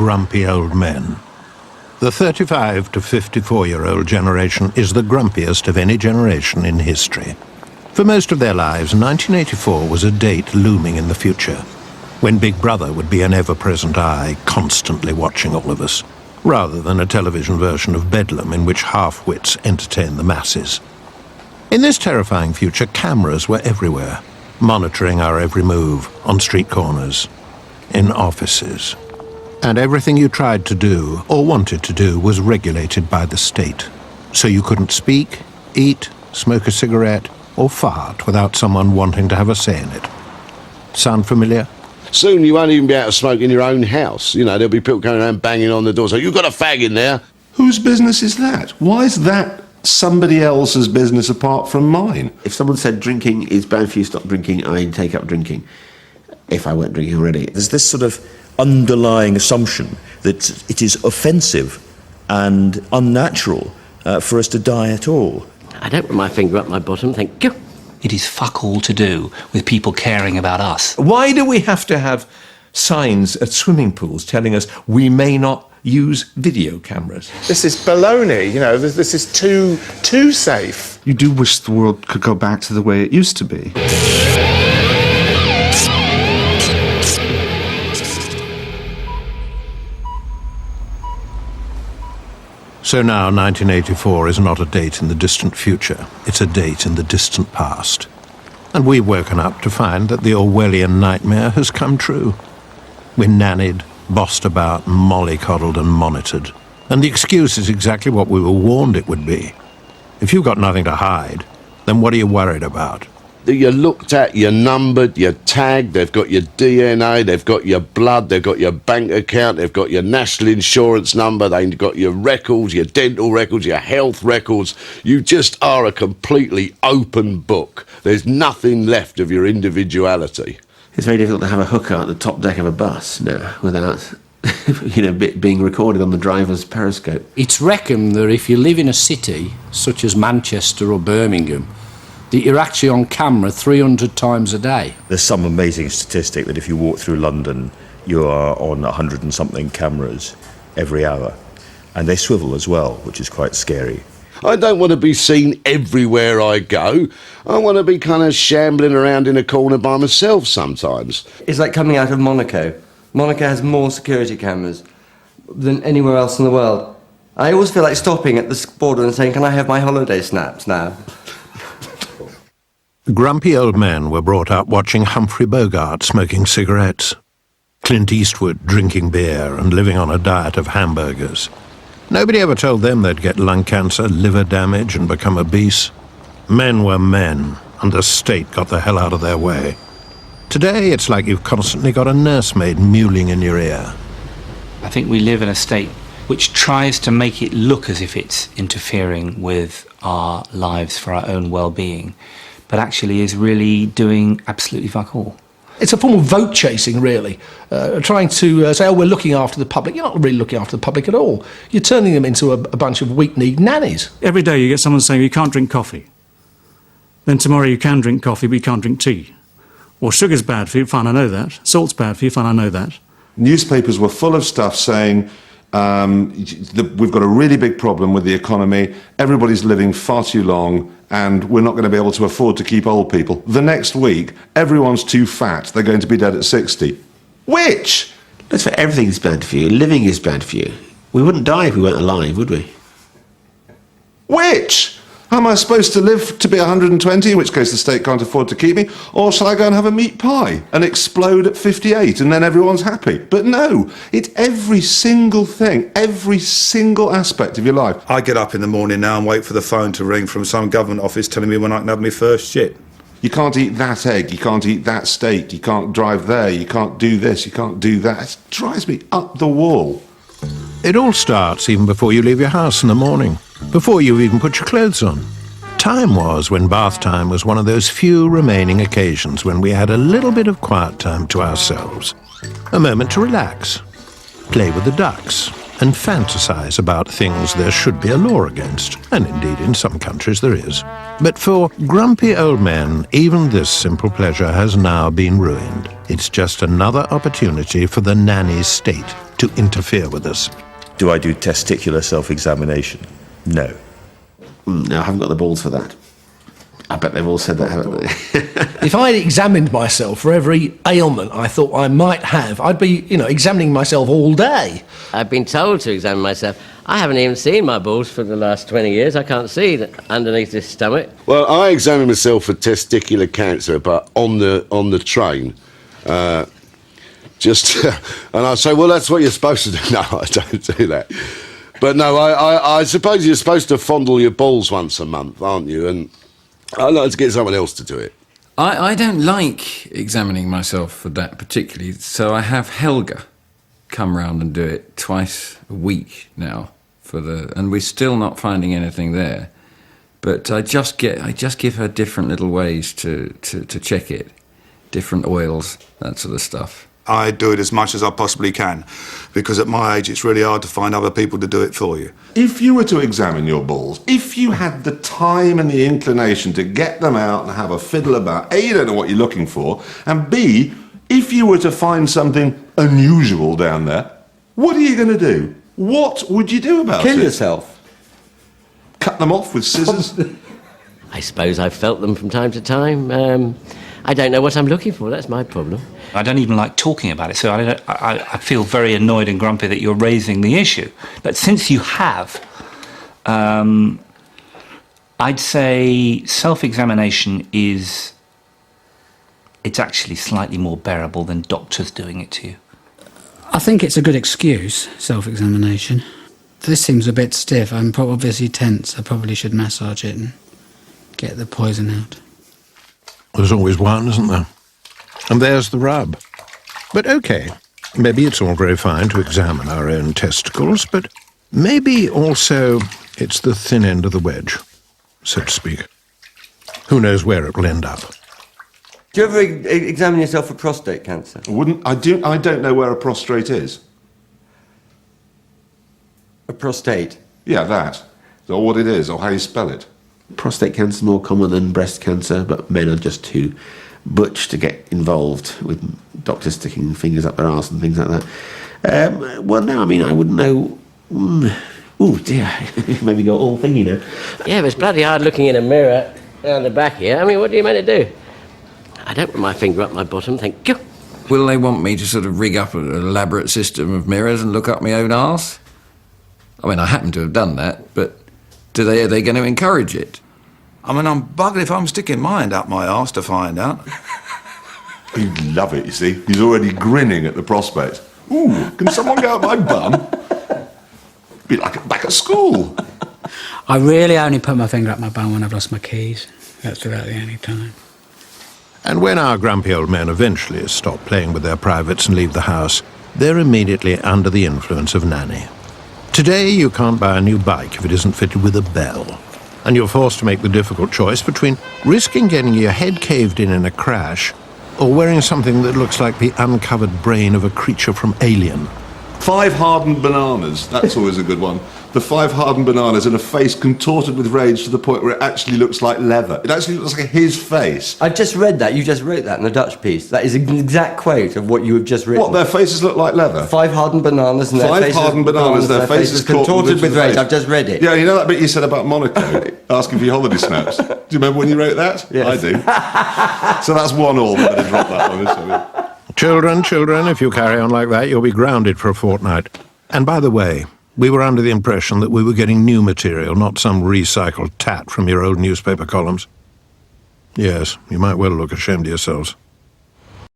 grumpy old men. The 35 to 54-year-old generation is the grumpiest of any generation in history. For most of their lives, 1984 was a date looming in the future, when Big Brother would be an ever-present eye, constantly watching all of us, rather than a television version of Bedlam in which half-wits entertain the masses. In this terrifying future, cameras were everywhere, monitoring our every move, on street corners, in offices. And everything you tried to do, or wanted to do, was regulated by the state. So you couldn't speak, eat, smoke a cigarette, or fart without someone wanting to have a say in it. Sound familiar? Soon you won't even be able to smoke in your own house. You know, there'll be people going around banging on the door saying, "You've got a fag in there." Whose business is that? Why is that somebody else's business apart from mine? If someone said drinking is bad for you, stop drinking, I'd take up drinking. If I weren't drinking already. There's this sort of underlying assumption that it is offensive and unnatural for us to die at all. I don't put my finger up my bottom, thank you. It is fuck all to do with people caring about us. Why do we have to have signs at swimming pools telling us we may not use video cameras? This is baloney, you know, this is too safe. You do wish the world could go back to the way it used to be. So now 1984 is not a date in the distant future, it's a date in the distant past. And we've woken up to find that the Orwellian nightmare has come true. We're nannied, bossed about, mollycoddled and monitored. And the excuse is exactly what we were warned it would be. If you've got nothing to hide, then what are you worried about? You're looked at, you're numbered, you're tagged, they've got your DNA, they've got your blood, they've got your bank account, they've got your national insurance number, they've got your records, your dental records, your health records. You just are a completely open book. There's nothing left of your individuality. It's very difficult to have a hooker at the top deck of a bus now without being recorded on the driver's periscope. It's reckoned that if you live in a city such as Manchester or Birmingham, that you're actually on camera 300 times a day. There's some amazing statistic that if you walk through London, you are on 100 and something cameras every hour. And they swivel as well, which is quite scary. I don't want to be seen everywhere I go. I want to be kind of shambling around in a corner by myself sometimes. It's like coming out of Monaco. Monaco has more security cameras than anywhere else in the world. I always feel like stopping at the border and saying, "Can I have my holiday snaps now?" Grumpy old men were brought up watching Humphrey Bogart smoking cigarettes, Clint Eastwood drinking beer and living on a diet of hamburgers. Nobody ever told them they'd get lung cancer, liver damage and become obese. Men were men, and the state got the hell out of their way. Today, it's like you've constantly got a nursemaid mewling in your ear. I think we live in a state which tries to make it look as if it's interfering with our lives for our own well-being, but actually is really doing absolutely fuck all. It's a form of vote chasing, really. Trying to say, "Oh, we're looking after the public." You're not really looking after the public at all. You're turning them into a bunch of weak-kneed nannies. Every day you get someone saying you can't drink coffee. Then tomorrow you can drink coffee, but you can't drink tea. Or sugar's bad for you, fine, I know that. Salt's bad for you, fine, I know that. Newspapers were full of stuff saying, we've got a really big problem with the economy, everybody's living far too long, and we're not going to be able to afford to keep old people. The next week, everyone's too fat, they're going to be dead at 60. Which? That's for everything's bad for you. Living is bad for you. We wouldn't die if we weren't alive, would we? Which? Am I supposed to live to be 120, in which case the state can't afford to keep me? Or shall I go and have a meat pie and explode at 58 and then everyone's happy? But no, it's every single thing, every single aspect of your life. I get up in the morning now and wait for the phone to ring from some government office telling me when I can have my first shit. You can't eat that egg, you can't eat that steak, you can't drive there, you can't do this, you can't do that. It drives me up the wall. It all starts even before you leave your house in the morning, before you've even put your clothes on. Time was when bath time was one of those few remaining occasions when we had a little bit of quiet time to ourselves. A moment to relax, play with the ducks, and fantasize about things there should be a law against, and indeed in some countries there is. But for grumpy old men, even this simple pleasure has now been ruined. It's just another opportunity for the nanny state to interfere with us. Do I do testicular self-examination? No. No, I haven't got the balls for that. I bet they've all said that, haven't they? If I had examined myself for every ailment I thought I might have, I'd be, examining myself all day. I've been told to examine myself. I haven't even seen my balls for the last 20 years. I can't see that underneath this stomach. Well, I examined myself for testicular cancer, but on the train. And I say, well, that's what you're supposed to do. No, I don't do that. But no, I suppose you're supposed to fondle your balls once a month, aren't you? And I'd like to get someone else to do it. I don't like examining myself for that particularly, so I have Helga come round and do it twice a week now and we're still not finding anything there. But I just give her different little ways to check it, different oils, that sort of stuff. I do it as much as I possibly can, because at my age it's really hard to find other people to do it for you. If you were to examine your balls, if you had the time and the inclination to get them out and have a fiddle about, A, you don't know what you're looking for, and B, if you were to find something unusual down there, what are you going to do? What would you do about it? Kill yourself. Cut them off with scissors? I suppose I've felt them from time to time. I don't know what I'm looking for. That's my problem. I don't even like talking about it, so I feel very annoyed and grumpy that you're raising the issue. But since you have, I'd say self-examination it's actually slightly more bearable than doctors doing it to you. I think it's a good excuse, self-examination. This seems a bit stiff. I'm obviously tense. I probably should massage it and get the poison out. There's always one, isn't there? And there's the rub. But OK, maybe it's all very fine to examine our own testicles, but maybe also it's the thin end of the wedge, so to speak. Who knows where it will end up? Do you ever examine yourself for prostate cancer? I don't know where a prostrate is. A prostate? Yeah, that. Or what it is, or how you spell it. Prostate cancer is more common than breast cancer, but men are just too butch to get involved with doctors sticking fingers up their arse and things like that. Well, no, I mean, I wouldn't know. Oh dear, maybe go all thingy now. Yeah, but it's bloody hard looking in a mirror down the back here. I mean, what do you mean to do? I don't put my finger up my bottom, thank you. Will they want me to sort of rig up an elaborate system of mirrors and look up my own arse? I mean, I happen to have done that, but are they going to encourage it? I mean, I'm buggered if I'm sticking my hand up my arse to find out. He'd love it, you see. He's already grinning at the prospect. Ooh, can someone go up my bum? Be like back at school. I really only put my finger up my bum when I've lost my keys. That's about the only time. And when our grumpy old men eventually stop playing with their privates and leave the house, they're immediately under the influence of Nanny. Today, you can't buy a new bike if it isn't fitted with a bell. And you're forced to make the difficult choice between risking getting your head caved in a crash or wearing something that looks like the uncovered brain of a creature from Alien. 5 hardened bananas. That's always a good one. The 5 hardened bananas and a face contorted with rage to the point where it actually looks like leather. It actually looks like his face. I've just read that. You just wrote that in the Dutch piece. That is an exact quote of what you have just written. What, their faces look like leather? 5 hardened bananas and their their faces contorted with rage. I've just read it. Yeah, you know that bit you said about Monaco, asking for your holiday snaps? Do you remember when you wrote that? Yes. I do. So that's 1 all. We're going to drop that one. Children, if you carry on like that, you'll be grounded for a fortnight. And by the way, we were under the impression that we were getting new material, not some recycled tat from your old newspaper columns. Yes, you might well look ashamed of yourselves.